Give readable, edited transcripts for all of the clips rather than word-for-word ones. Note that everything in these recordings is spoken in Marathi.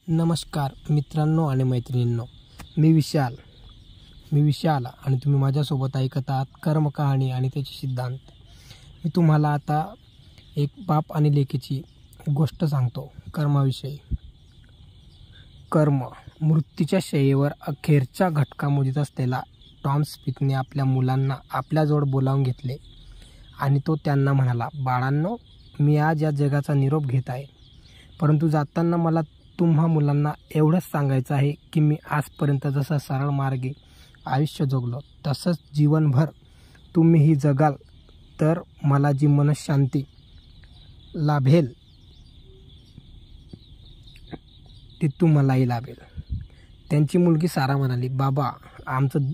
नमस्कार मित्रांनो आणि मैत्रिणींनो, मी विशाल आणि तुम्ही माझ्यासोबत ऐकत आहात कर्म कहाणी आणि त्याचे सिद्धांत। मी तुम्हाला आता एक बाप आणि लेकीची गोष्ट सांगतो कर्माविषयी। कर्म मृत्यूच्या शय्येवर अखेरच्या घटका मोजत असलेला टॉम स्मिथने आपल्या मुलांना आपल्याजवळ बोलावून घेतले आणि तो त्यांना म्हणाला, बाळांनो, मी आज या जगाचा निरोप घेत आहे, परंतु जाताना मला तुम्हा मुलांना एवढंच सांगायचं आहे की मी आजपर्यंत जसं सरळ मार्गे आयुष्य जगलो तसंच जीवनभर तुम्हीही जगाल तर मला जी मनशांती लाभेल ती तुम्हालाही लाभेल। त्यांची मुलगी सारा म्हणाली, बाबा, आमचं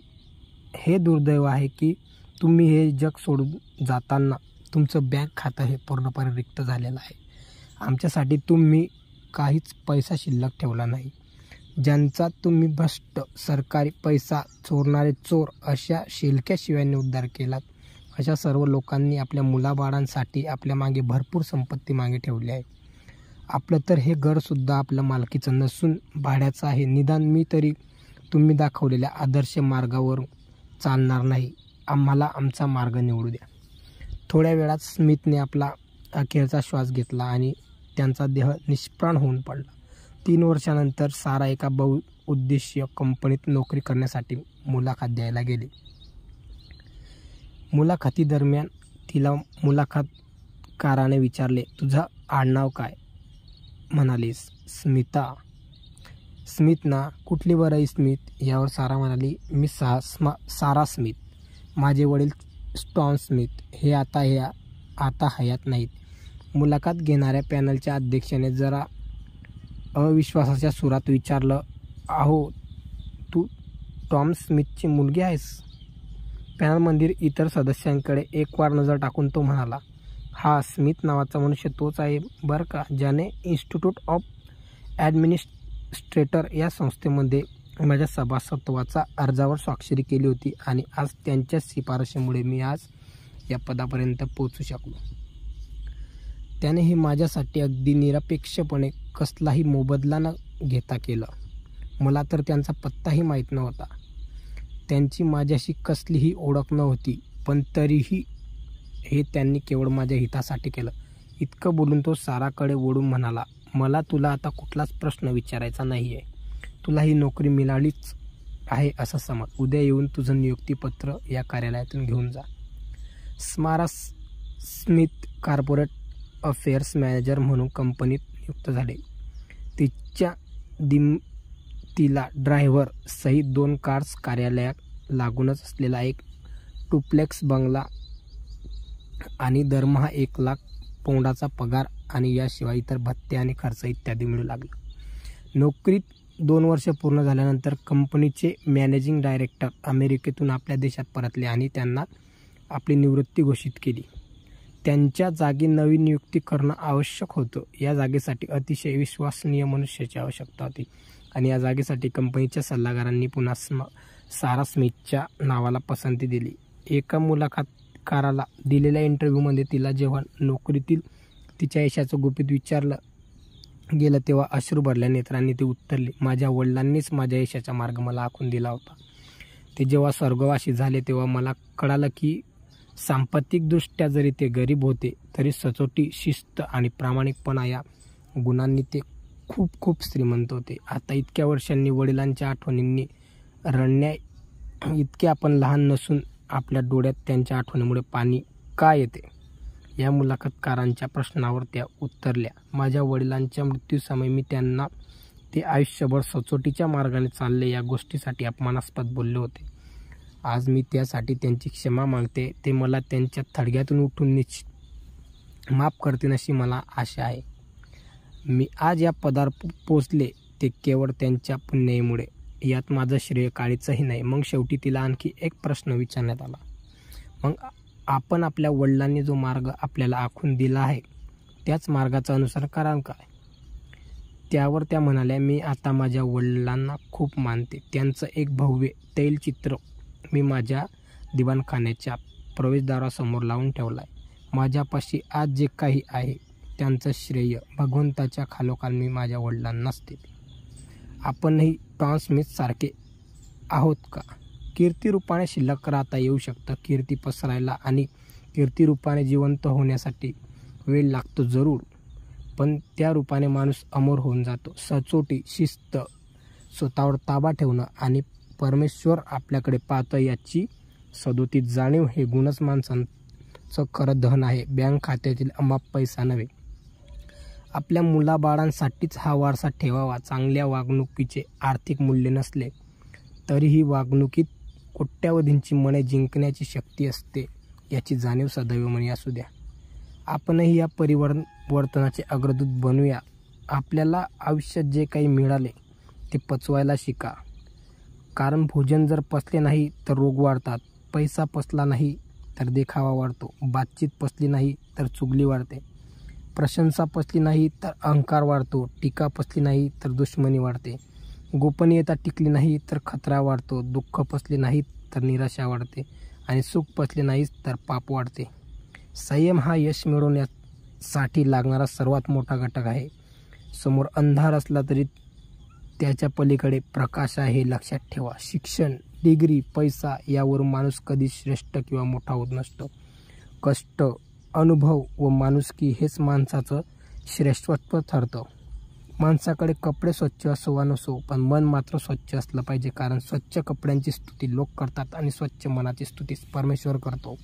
हे दुर्दैव आहे की तुम्ही हे जग सोडून जाताना तुमचं बँक खातं हे पूर्णपणे रिक्त झालेलं आहे। आमच्यासाठी तुम्ही काहीच पैसा शिल्लक ठेवला नाही। ज्यांचा तुम्ही भ्रष्ट सरकारी पैसा चोरणारे चोर अशा शेलक्या शिव्यांनी उद्धार केलात, अशा सर्व लोकांनी आपल्या मुलाबाळांसाठी आपल्या मागे भरपूर संपत्ती मागे ठेवली आहे। आपलं तर हे घरसुद्धा आपल्या मालकीचं नसून भाड्याचं आहे। निदान मी तरी तुम्ही दाखवलेल्या आदर्श मार्गावर चालणार नाही, आम्हाला आमचा मार्ग निवडू द्या। थोड्या वेळात स्मिथने आपला अखेरचा श्वास घेतला आणि त्यांचा देह निष्प्राण होऊन पडला। 3 वर्षानंतर सारा एका बहुउद्देशीय कंपनीत नोकरी करण्यासाठी मुलाखत द्यायला गेली। मुलाखतीदरम्यान तिला मुलाखतकाराने विचारले, तुझं आडनाव काय? म्हणाली, स्मिता। स्मिथ ना? कुठली बरं स्मिथ? यावर सारा म्हणाली, मी सारा स्मिथ। माझे वडील टॉम स्मिथ हे आता हयात नाहीत। मुलाखत घेणाऱ्या पॅनलच्या अध्यक्षाने जरा अविश्वासाच्या सुरात विचारलं, अहो, तू टॉम स्मिथची मुलगी आहेस? पॅनलमधील इतर सदस्यांकडे एकवार नजर टाकून तो म्हणाला, हा स्मिथ नावाचा मनुष्य तोच आहे बरं का, ज्याने इन्स्टिट्यूट ऑफ ॲडमिनिस्ट्रेटर या संस्थेमध्ये माझ्या सभासदत्वाच्या अर्जावर स्वाक्षरी केली होती आणि आज त्यांच्या शिफारशीमुळे मी आज या पदापर्यंत पोहोचू शकलो। त्याने हे माझ्यासाठी अगदी निरपेक्षपणे कसलाही मोबदला न घेता केलं। मला तर त्यांचा पत्ताही माहीत नव्हता, त्यांची माझ्याशी कसलीही ओळख नव्हती, पण तरीही हे त्यांनी केवळ माझ्या हितासाठी केलं। इतकं बोलून तो साराकडे वळून म्हणाला, मला तुला आता कुठलाच प्रश्न विचारायचा नाही आहे। तुला ही नोकरी मिळालीच आहे असं समज। उद्या येऊन तुझं नियुक्तीपत्र या कार्यालयातून घेऊन जा। स्मिथ कॉर्पोरेट अफेअर्स मॅनेजर म्हणून कंपनीत नियुक्त झाले। तिच्या दिमतीला ड्रायव्हर सहित 2 कार्स, कार्यालयात लागूनच असलेला एक डुप्लेक्स बंगला आणि दरमहा 1 लाख पौंडाचा पगार आणि याशिवाय इतर भत्ते आणि खर्च इत्यादी मिळू लागला। नोकरीत 2 वर्ष पूर्ण झाल्यानंतर कंपनीचे मॅनेजिंग डायरेक्टर अमेरिकेतून आपल्या देशात परतले आणि त्यांना आपली निवृत्ती घोषित केली। त्यांच्या जागी नवीन नियुक्ती करणं आवश्यक होतं। या जागेसाठी अतिशय विश्वसनीय मनुष्याची आवश्यकता होती आणि या जागेसाठी कंपनीच्या सल्लागारांनी पुन्हा सारा स्मिथच्या नावाला पसंती दिली। एका मुलाखतकाराला दिलेल्या इंटरव्ह्यूमध्ये तिला जेव्हा नोकरीतील तिच्या यशाचं गुपित विचारलं गेलं तेव्हा अश्रू भरल्या नेत्रांनी ती उत्तरली, माझ्या वडिलांनीच माझ्या यशाचा मार्ग मला आखून दिला होता। ते जेव्हा स्वर्गवासी झाले तेव्हा मला कळालं की सांपत्तिकदृष्ट्या जरी ते गरीब होते तरी सचोटी, शिस्त आणि प्रामाणिकपणा या गुणांनी ते खूप श्रीमंत होते। आता इतक्या वर्षांनी वडिलांच्या आठवणींनी रडण्या इतके आपण लहान नसून आपल्या डोळ्यात त्यांच्या आठवणीमुळे पाणी का येते? या मुलाखतकारांच्या प्रश्नावर त्या उत्तरल्या, माझ्या वडिलांच्या मृत्यूसमयी मी त्यांना ते आयुष्यभर सचोटीच्या मार्गाने चालले या गोष्टीसाठी अपमानास्पद बोलले होते। आज मी त्यासाठी त्यांची क्षमा मागते। ते मला त्यांच्या थडग्यातून उठून निश्चित माफ करतील अशी मला आशा आहे। मी आज या पदावर पोचले ते केवळ त्यांच्या पुण्याईमुळे, यात माझं श्रेय काळीचंही नाही। मग शेवटी तिला आणखी एक प्रश्न विचारण्यात आला, मग आपण आपल्या वडिलांनी जो मार्ग आपल्याला आखून दिला आहे त्याच मार्गाचा अनुसरण कराल काय? त्यावर त्या म्हणाल्या, मी आता माझ्या वडिलांना खूप मानते। त्यांचं एक भव्य तैलचित्र मी माझ्या दिवाणखान्याच्या प्रवेशद्वारासमोर लावून ठेवलं आहे। माझ्यापाशी आज जे काही आहे त्यांचं श्रेय भगवंताच्या खालोखाल मी माझ्या वडिलांनाच देते। आपणही टॉम स्मिथ सारखे आहोत का? कीर्तिरूपाने शिल्लक राहता येऊ शकतं, कीर्ती पसरायला आणि कीर्तिरूपाने जिवंत होण्यासाठी वेळ लागतो जरूर, पण त्या रूपाने माणूस अमर होऊन जातो. सचोटी, शिस्त, स्वतःवर ताबा ठेवणं आणि परमेश्वर आपल्याकडे पाहतो याची सदोतीत जाणीव हे गुणच माणसाचं खरं धन आहे, बँक खात्यातील अमाप पैसा नव्हे. आपल्या मुलाबाळांसाठीच हा वारसा ठेवावा. चांगल्या वागणुकीचे आर्थिक मूल्य नसले तरीही वागणुकीत कोट्यावधींची मने जिंकण्याची शक्ती असते याची जाणीव सदैव मनी असू द्या. आपणही या परिवर्तनाचे अग्रदूत बनूया. आपल्याला आयुष्यात जे काही मिळाले ते पचवायला शिका, कारण भोजन जर पचले नाही तर रोग वाढतात, पैसा पचला नाही तर देखावा वाढतो, बातचीत पचली नाही तर चुगली वाढते, प्रशंसा पचली नाही तर अहंकार वाढतो, टीका पचली नाही तर दुश्मनी वाढते, गोपनीयता टिकली नाही तर खतरा वाढतो, दुःख पचले नाही तर निराशा वाढते आणि सुख पचले नाही तर पाप वाढते. संयम हा यश मिळवण्यासाठी लागणारा सर्वात मोठा घटक आहे. समोर अंधार असला तरी त्याच्या पलीकडे प्रकाश आहे हे लक्षात ठेवा. शिक्षण, डिग्री, पैसा यावरून माणूस कधी श्रेष्ठ किंवा मोठा होत नसतो. कष्ट, अनुभव व माणुसकी हेच माणसाचं श्रेष्ठत्व ठरतं. माणसाकडे कपडे स्वच्छ असो वा नसो, पण मन मात्र स्वच्छ असलं पाहिजे, कारण स्वच्छ कपड्यांची स्तुती लोक करतात आणि स्वच्छ मनाची स्तुती परमेश्वर करतो.